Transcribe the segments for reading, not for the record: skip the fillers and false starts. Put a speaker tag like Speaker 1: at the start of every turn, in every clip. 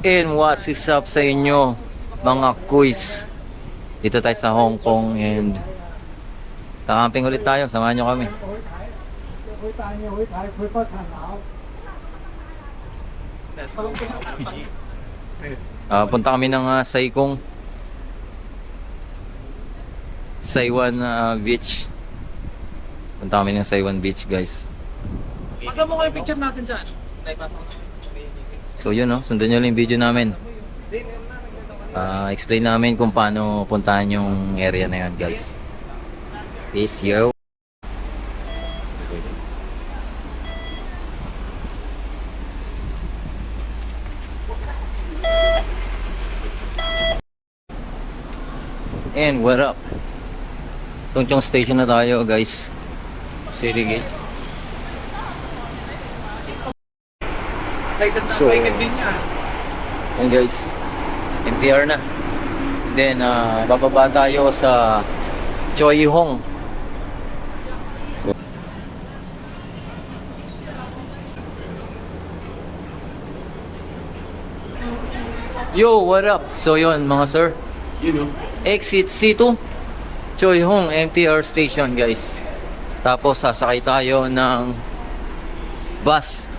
Speaker 1: And what is up sa inyo mga quiz? Dito tayo sa Hong Kong and kakamping ulit tayo, samahan nyo kami. Punta kami ng Saiwan Beach. Punta kami ng Saiwan Beach, guys.
Speaker 2: Masa mo kayo picture natin sa ano?
Speaker 1: So yun, no? Sundan nyo lang yung video namin. Explain namin kung paano puntahan yung area na yun, guys. Peace, yo! And what up? Tungchong station na tayo, guys. City Gate.
Speaker 2: Sa isang
Speaker 1: So,
Speaker 2: paingin din niya.
Speaker 1: Yan guys, MTR na. Then bababa tayo sa Choi Hong. So, yo, what up? So yun mga sir,
Speaker 2: You know.
Speaker 1: exit C2 Choi Hong MTR station, guys. Tapos sasakay tayo ng bus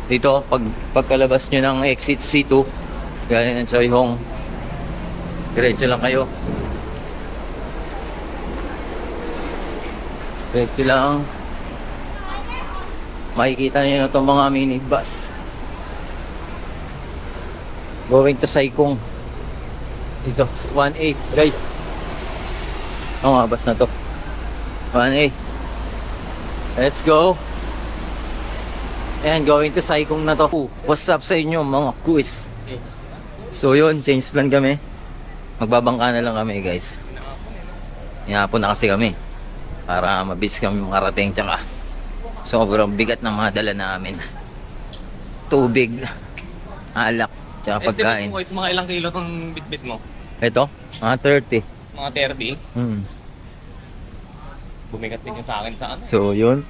Speaker 1: dito pagkalabas nyo ng exit C2 galing ng Choi Hong. Diretso lang kayo, diretso lang. Makikita nyo na itong mga minibus going to Sai Kung. Dito 1A, guys. Nga bus na to 1A. Let's go. And going to Sai Kung na to. What's up sa inyo mga quiz? So yun, change plan kami. Magbabangka na lang kami, guys. Hinapon na kasi kami para mabilis kami makarating. Tsaka sobrang bigat ng mga dala namin. Tubig, alak, tsaka pagkain.
Speaker 2: Estimate mo mga ilang kilo tong bitbit mo?
Speaker 1: Ito, mga 30.
Speaker 2: Mga 30? Bumigat din yung sa akin saan?
Speaker 1: So yun.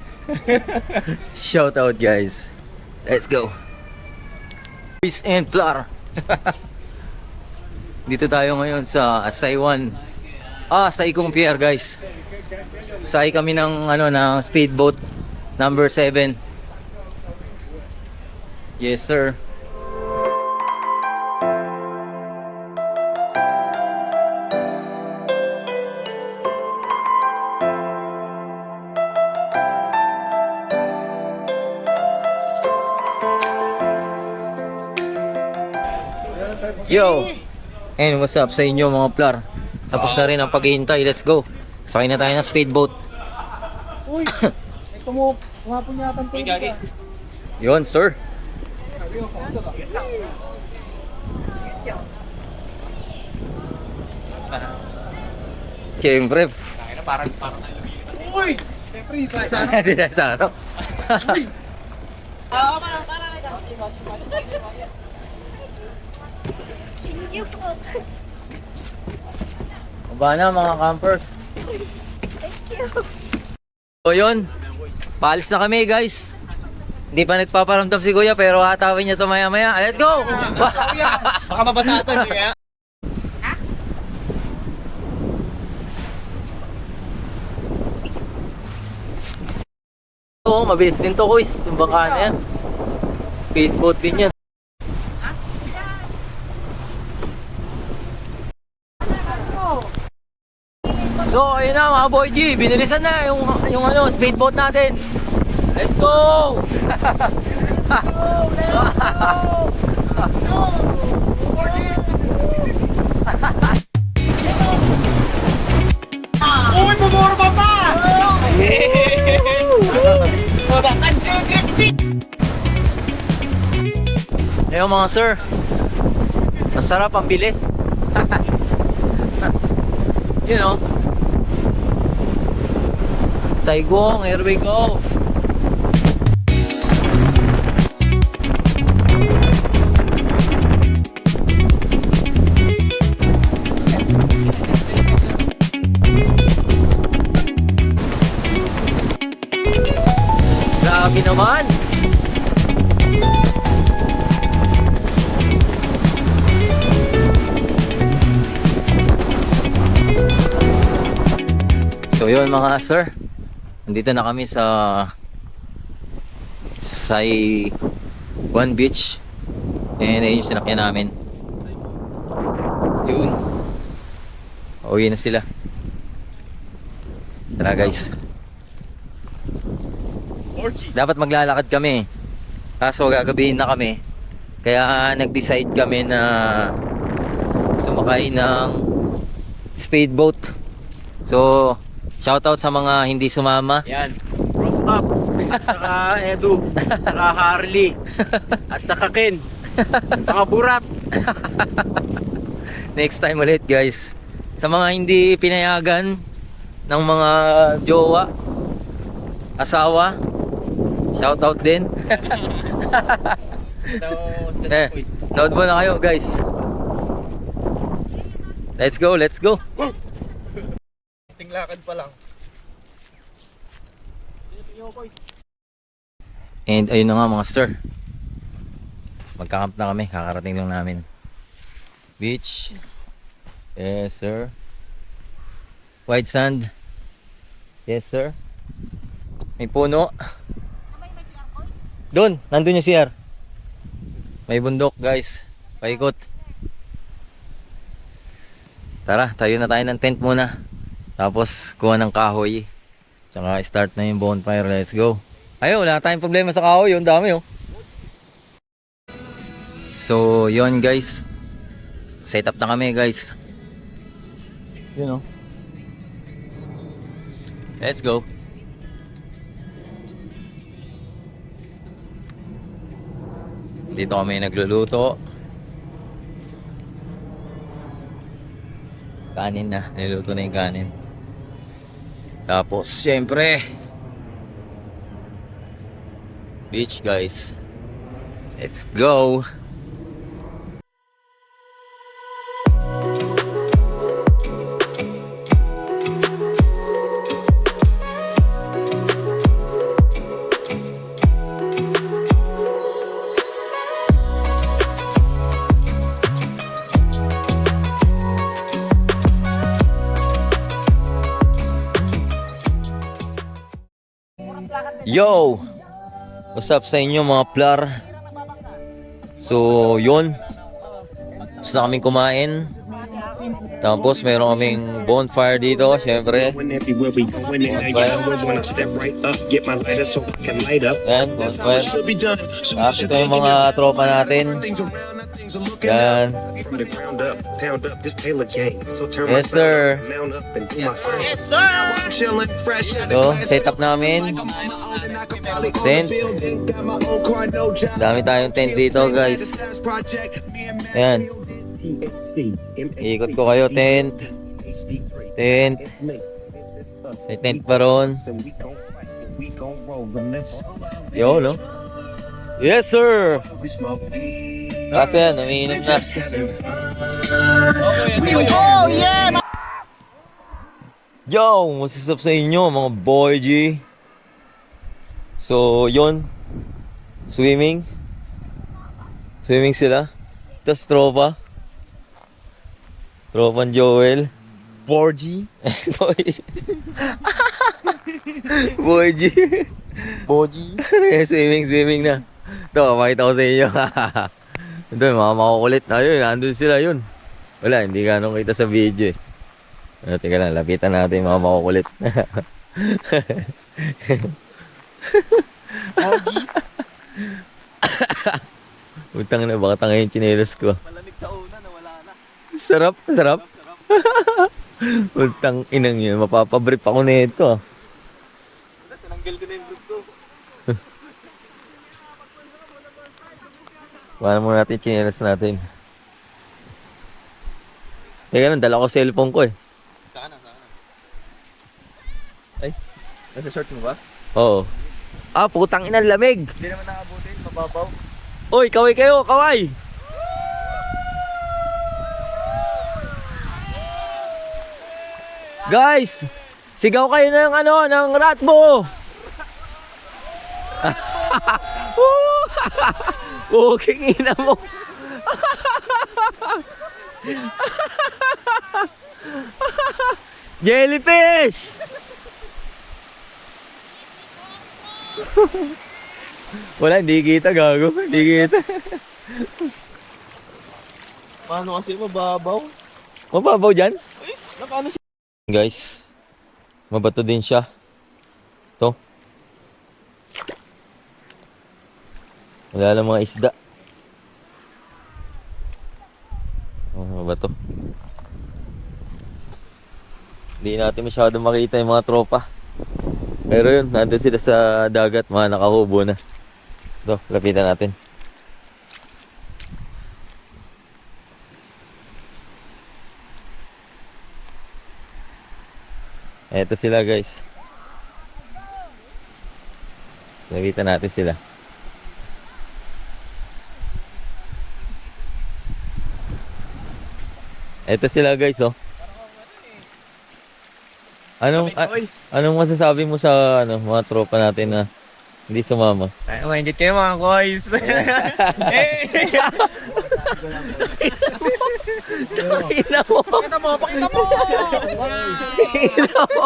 Speaker 1: Shout out, guys. Let's go. Peace and Plar. Dito tayo ngayon sa Saiwan. Sai Kung Pier, guys. Sakay kami ng ng speedboat number 7. Yes, sir. Yo! And what's up sa inyo mga plar? Tapos na rin ang paghihintay. Let's go. Sakay na tayo ng speedboat.
Speaker 2: Uy! Ito mo, umapon yata ang pwede ka.
Speaker 1: Yun, sir. Siyempre.
Speaker 2: Parang uy! Siyempre, dito tayo sa ano?
Speaker 1: Hindi tayo sa ano.
Speaker 2: Uy!
Speaker 3: Thank you po.
Speaker 1: Baba na mga campers.
Speaker 3: Thank you.
Speaker 1: So yun, paalis na kami, guys. Hindi pa nagpaparamdam si Kuya pero hatawin niya to maya maya. Let's go!
Speaker 2: Baka mabasatan niyo kaya?
Speaker 1: Oo, mabilis din to, Kuys. Yung bangka na yan. Speedboat din yan. So, ayun na mga boy G, binilisan na yung speedboat natin. Let's go!
Speaker 2: Uy! Bumuro pa pa!
Speaker 1: Ayun mga sir, masarap ang bilis. You know, Sai Kung, here we go. Grabe naman. So yun mga sir, nandito na kami sa Sai One Beach. And ayun yung sinakyan namin. Yun. Uwi na sila. Tara guys. Dapat maglalakad kami. Kaso gagabihin na kami. Kaya nag-decide kami na sumakay ng speedboat. So, shoutout sa mga hindi sumama.
Speaker 2: Yan. Rock up. At saka Edu. At saka Harley. At saka Ken. Mga burat.
Speaker 1: Next time ulit guys. Sa mga hindi pinayagan ng mga jowa, asawa, shoutout din. Nood mo na kayo guys. Let's go, let's go.
Speaker 2: Tinglakad pa lang.
Speaker 1: And ayun na nga mga sir, magkakamp na kami, kakarating lang namin beach. Yes sir. White sand. Yes sir. May puno. Doon, nandun yung CR. May bundok guys, paikot. Tara, tayo na tayo ng tent muna. Tapos kuha ng kahoy. Tsaka start na yung bonfire, let's go. Ayun, wala tayong problema sa kahoy, yung dami oh. So, yon guys. Set up na kami guys. Yun oh. Let's go. Dito kami nagluluto. Kanin na, niluto na yung kanin. Tapos, syempre, beach guys. Let's go. Yo! What's up sa inyo mga plar? So, yun. Tapos na kaming kumain. Tapos, meron kaming bonfire dito, syempre. Yan, bonfire. Tapos ito yung mga tropa natin. Yan. Yes, sir. So, setup namin. Tent. Dami tayong tent dito, guys. Yan. Ikot ko kayo, tent. Tent. May tent pa ron. Yo, no? Yes, sir! Kasi yan, umiinom na.
Speaker 2: Oh yeah!
Speaker 1: Yo! Masasap sa inyo, mga boy G. So, yon. Swimming. Swimming sila. Tapos tropa. Tropan Joel.
Speaker 2: Borgie.
Speaker 1: Boy G. Boy G.
Speaker 2: Borgie.
Speaker 1: Swimming na. Ito, makita ko sa inyo. Ito, mga makukulit. Ayun, nandun sila yun. Wala, hindi ganong kita sa video eh. Teka lang, lapitan natin mga makukulit.
Speaker 2: Borgie.
Speaker 1: Utang na, baka tanga yung chinelos ko.
Speaker 2: Malamig sa una, nawala na.
Speaker 1: Sarap, sarap. Utang inang yun, mapapabrip ako nito ah.
Speaker 2: Tinanggal ko na yung brief ko.
Speaker 1: Paano muna natin chinelas natin. Teka lang, dala ko cellphone ko eh.
Speaker 2: Saan na?
Speaker 1: Ay,
Speaker 2: Nasa short mo ba?
Speaker 1: oo. Ah, putang ina, lamig.
Speaker 2: Hindi naman nakabutin, mababaw.
Speaker 1: Uy, kaway kayo, kaway. Guys, sigaw kayo ng ano, ng Ratbo. Puking ina mo. Jellyfish! Wala, hindi kita, gago. Hindi kita.
Speaker 2: Paano kasi mababaw?
Speaker 1: Mababaw dyan?
Speaker 2: Nakano si...
Speaker 1: Guys, mabato din siya. To. Wala lang mga isda. Oh, mabato. Hindi natin masyado makita yung mga tropa. Pero yun, nandun sila sa dagat, mga nakahubo na. Ito, lapitan natin. Eto sila guys. Lapitan natin sila. Eto sila guys, oh. Anong masasabi mo sa mga tropa natin na hindi sumama?
Speaker 2: Ay, mahingit kayo mga boys.
Speaker 1: Ina mo!
Speaker 2: Pakita mo! Pakita mo!
Speaker 1: Ina mo!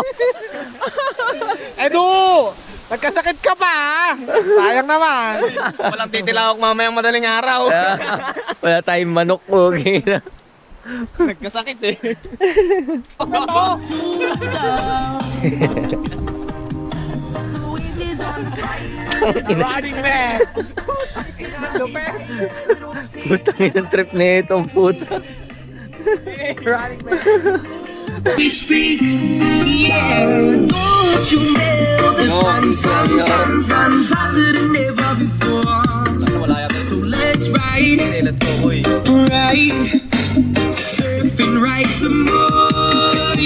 Speaker 2: Edu! Nagkasakit ka pa! Sayang naman! Walang titilawak mamayang madaling araw.
Speaker 1: Wala tayong manok po. Okay.
Speaker 2: Nagkasakit eh. Ano? Running man!
Speaker 1: Putang inang trip na itong puta.
Speaker 2: Running man!
Speaker 4: We speak, yeah. Don't you know the sun's hotter than ever before. So let's ride,
Speaker 2: Let's go, boy.
Speaker 4: ride, surfing right some more.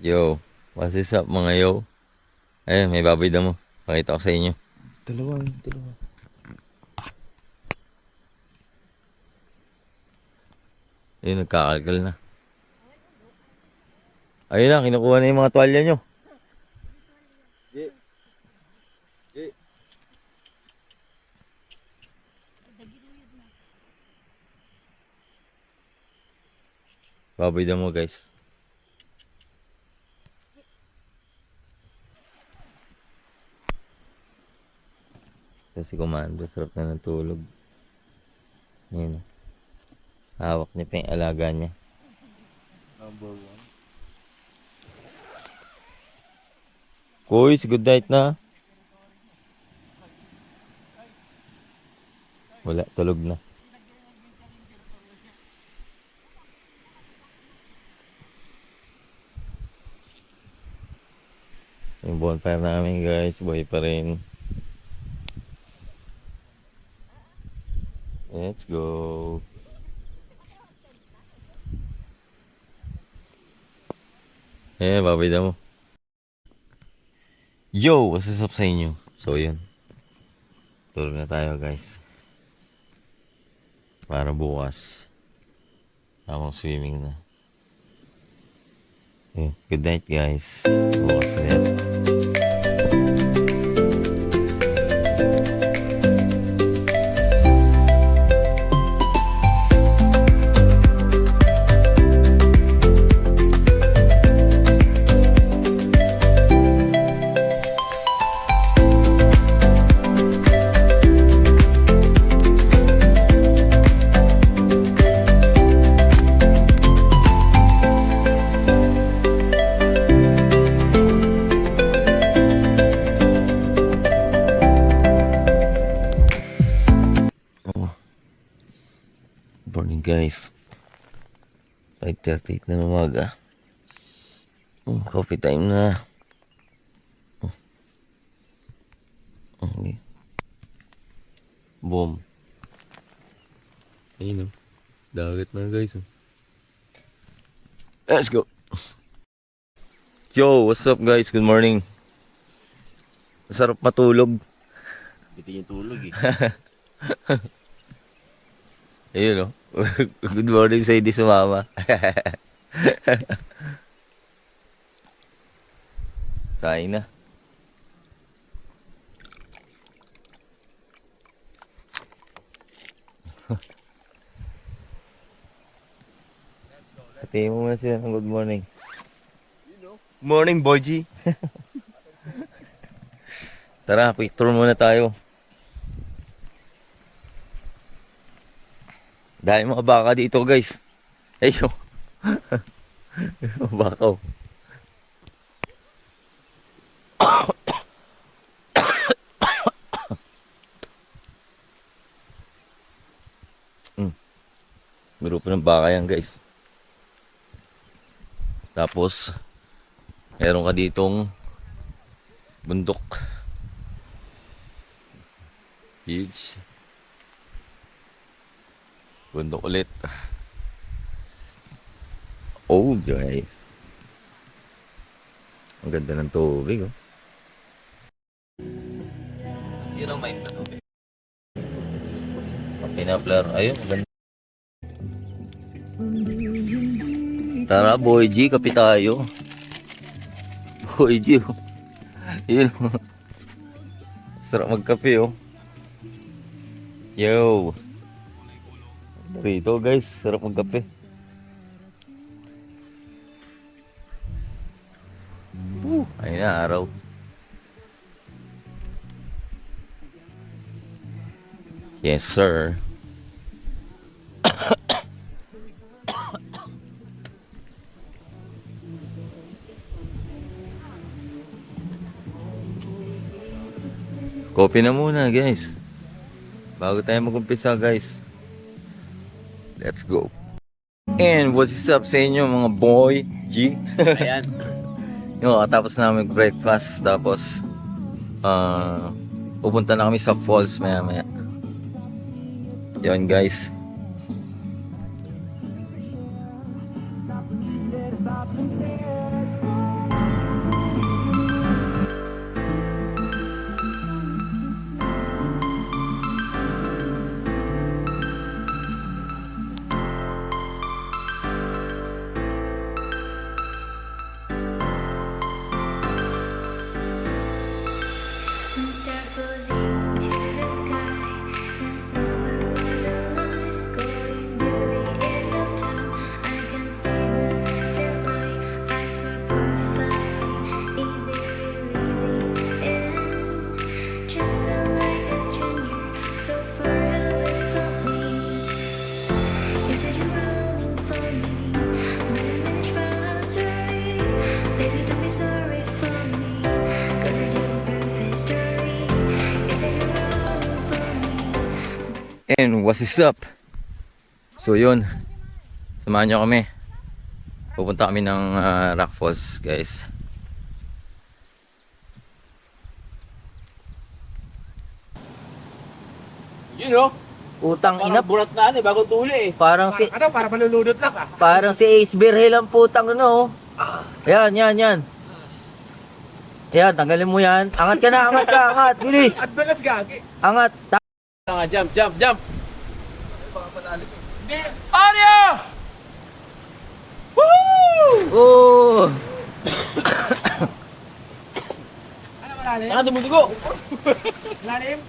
Speaker 1: Yo, what's up mga yo? Ayun, may baboy damo. Pakita ko sa inyo.
Speaker 2: Dalawa.
Speaker 1: Ayun, nagkakalkal na. Ayun na, kinukuha na yung mga tuwalya nyo. Baboy damo guys. Kasi Comando, sarap na ng tulog. Yun. Hawak niya pa yung alaga niya.
Speaker 2: Number 1.
Speaker 1: Kuys, good night na. Wala, tulog na. Yung bonfire namin guys, buhay pa rin. Let's go. Baboy na mo. Yo, what's up sa inyo? So yun, tulog na tayo guys. Para bukas tamang swimming na. Good night guys. Bukas ulit. Morning guys, 5:38 na ng umaga. Coffee time na. Okay. Boom. Ayun o, dagat na guys. Let's go. Yo, what's up guys? Good morning. Sarap matulog.
Speaker 2: Hindi yung tulog eh.
Speaker 1: Ayun o. Good morning sa hindi sumama. Kain na. Sabihin mo muna sila ng good morning.
Speaker 2: Morning, Boy G.
Speaker 1: Tara, picture muna tayo. Dahil mga baka dito guys. Ayo. Bakaw. Grupo ng baka yan guys. Tapos meron ka ditong bundok. Huge. Bundok ulit. Oh, joy. Ang ganda ng tubig, oh. Yun ang may tubig. Pinaplar. Ayun, maganda. Tara, Boy G, kape tayo. Boy G, oh. Yun, oh. Sarap magkape, oh. Yo. Rito, guys. Sarap magkape. Ayun na, araw. Yes, sir. Coffee na muna, guys. Bago tayo mag-umpisa, guys. Let's go. And what's up sa inyo, mga boy G?
Speaker 2: Ayan.
Speaker 1: Yung tapos namin breakfast, tapos pupunta na kami sa falls maya-maya. Yun, guys.
Speaker 3: Start floating to the sky. The summer was alive, going to the end of time. I can see the daylight. I swear perfectly, either really the end. Just so like a stranger, so far away from me. You said you're running for me, but I managed from our story. Baby, don't be sorry for me, 'cause I just perfect story. You said you're running for me.
Speaker 1: And what's up? So yun, samahan nyo kami. Pupunta kami ng Rock Falls, guys.
Speaker 2: Yun, oh.
Speaker 1: Putang
Speaker 2: Parang burat na ano, bagong tuli eh.
Speaker 1: Parang si
Speaker 2: Para malulunod lang ah.
Speaker 1: parang si Ace Birhel ang putang ano. Yan, yan, yan. Yan, tanggalin mo yan. Angat ka na, angat ka, angat. Bilis.
Speaker 2: Advalas gagi.
Speaker 1: Angat.
Speaker 2: Jump, jump, jump. Arya! Woo!
Speaker 1: Oh.
Speaker 2: Ano dumudugo? Lalim?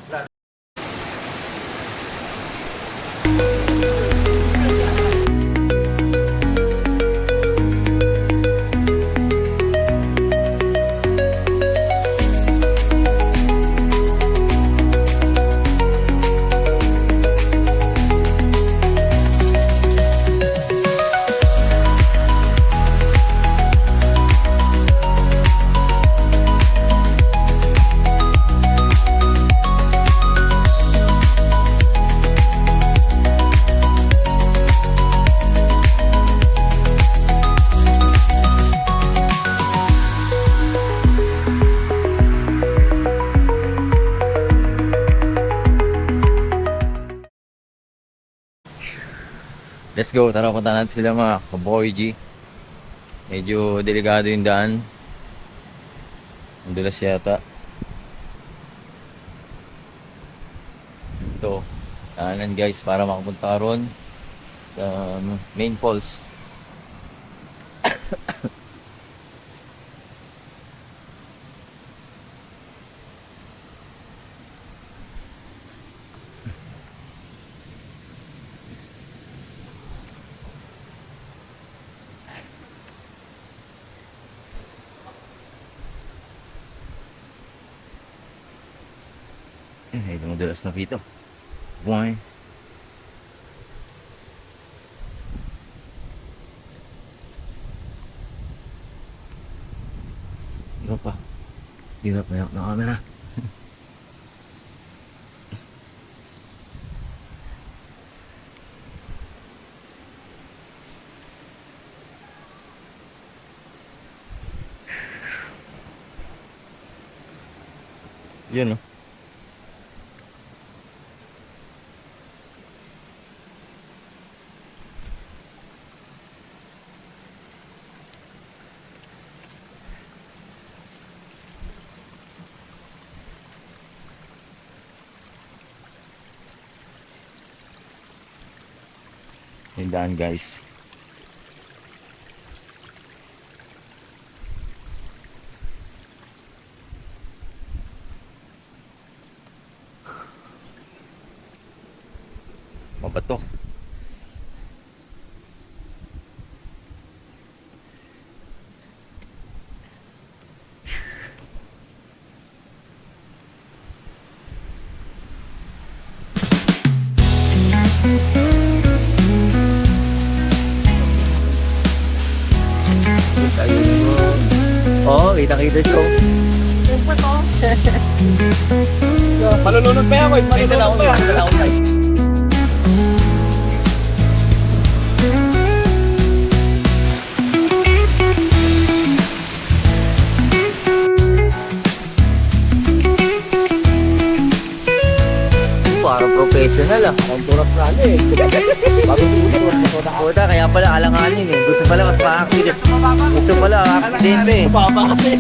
Speaker 1: Let's go, tara punta natin sila mga Boy G. Medyo delikado yung daan. Ang dulas yata. Ito, kanan guys para makapunta ron sa main falls. Ay, dumudulas na pito. Buhay. Hirap pa. Hirap na yung camera. Yun, no? Yung daan, guys. Mabato. Oo, kita-kita ko.
Speaker 2: Malulunod pa yan, boy. Malulunod pa yan.
Speaker 1: Parang professional ah.
Speaker 2: Ang turap na eh. Bago tulog.
Speaker 1: Puta, kaya pala alanganin eh. Gusto pala mas pa-accident. Gusto pala accident eh.
Speaker 2: Baba kasi.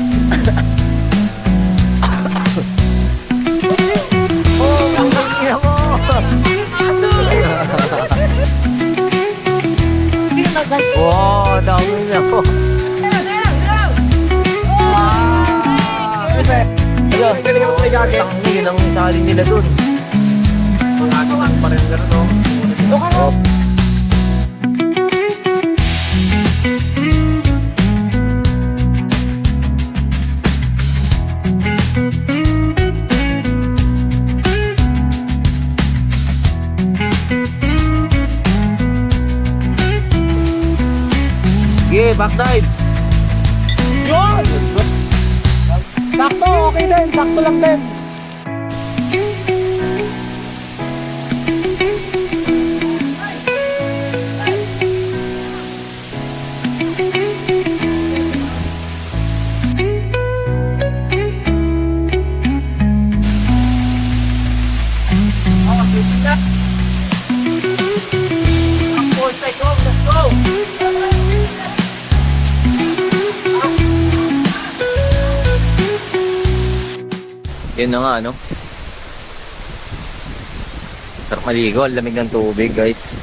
Speaker 1: Oh, ina mo! Wow, dami na po.
Speaker 2: Galing mo tayo gagawin.
Speaker 1: Tangin ang saling nila dun.
Speaker 2: Ano lang pa rin gano'n, no? Ito ka mo.
Speaker 1: Sige, back dive.
Speaker 2: Yun! Sakto, okay din. Sakto lang din.
Speaker 1: Yun na nga, ano? Sarap maligo, ang lamig ng tubig, guys.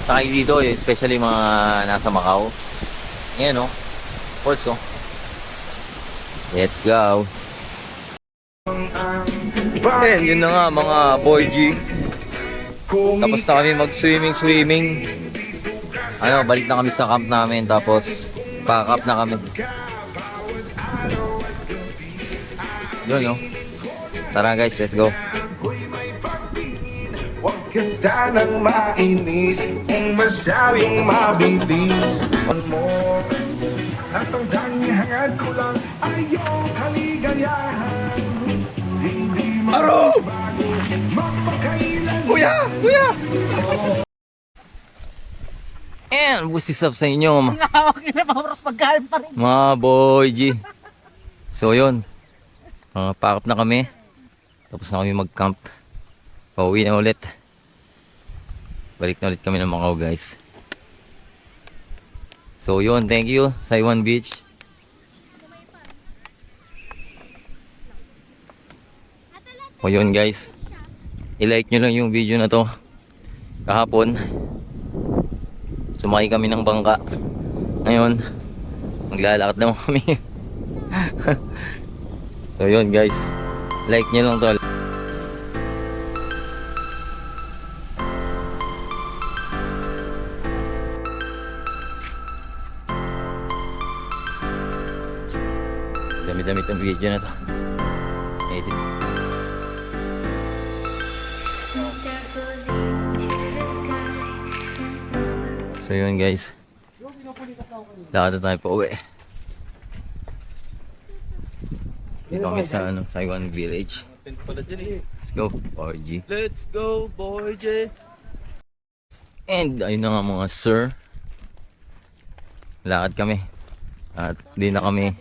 Speaker 1: Saka dito, especially mga nasa Macau. Ayan, no? Ports, oh. Let's go. Ayan, yun na nga, mga boy G. Tapos na kami mag-swimming. Ano, balik na kami sa camp namin. Tapos, pack up na kami. Yun, no? Tara guys, let's go.
Speaker 5: Huwag ka sanang mainis kung masyadong mabintis. One more. At ang tanging hangad ko lang ay iyong kaligayahan. Hindi magbago, magpakailan.
Speaker 1: Kuya! And what's up sa inyo?
Speaker 2: Okay na, pauros pagkain pa rin.
Speaker 1: Mga boy G. So yun. Pack up na kami. Tapos na kami mag-camp. Pauwi na ulit. Balik na ulit kami ng Macau, guys. So yun, thank you Saiwan Beach. O yun guys, i-like nyo lang yung video na to. Kahapon sumakay kami ng bangka. Ngayon maglalakad naman kami. So yun guys, like nyo lang to. Dami-dami itong video na to.
Speaker 3: Mr. Fuzzy to the sky. The summer
Speaker 1: So yun guys. Lakad na tayo pa uwi. Dito kami sa Saigon Village. Let's go, RG.
Speaker 2: Let's go, boy J.
Speaker 1: And ayun na nga mga sir. Lakad kami. At di na kami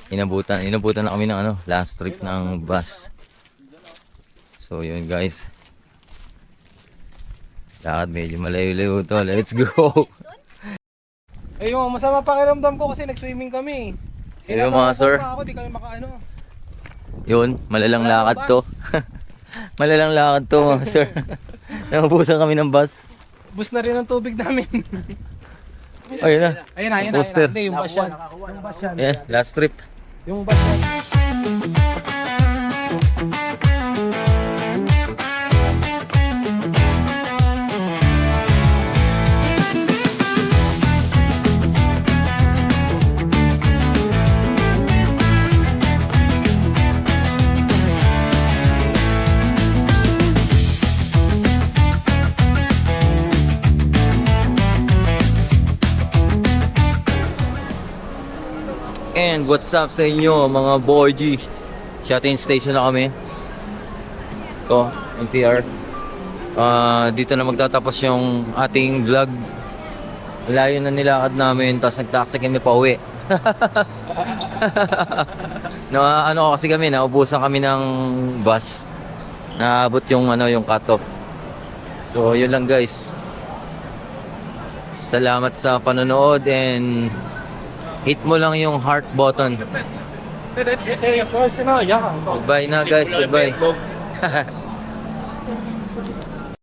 Speaker 1: inabutan na kami ng last trip ng bus. So yun guys. Lakad medyo malayo-layo to. Let's go.
Speaker 6: Ayun, masama pakiramdam ko kasi nag-swimming kami.
Speaker 1: So yun mga sir.
Speaker 6: Ako, di kami makaano.
Speaker 1: Yun, malalang lakad to. Malalang lakad to mga sir. Nabubusan kami ng bus.
Speaker 6: Bus na rin ang tubig namin.
Speaker 1: Ayun na.
Speaker 6: Ayun na, ayun na.
Speaker 1: Poster.
Speaker 6: Hindi, yung bus yan. Yung bus yan.
Speaker 1: Yeah, last trip.
Speaker 6: Yung bus yan.
Speaker 1: And what's up sa inyo mga boy G? Shutting station na kami. Ito, NTR. Dito na magtatapos yung ating vlog. Layo na nilakad namin, tapos nag-taxi kami pa uwi. Kasi kami, naubusan kami ng bus. Naabot yung yung cut-off. So yun lang guys. Salamat sa panonood and hit mo lang yung heart button. Goodbye na guys, goodbye.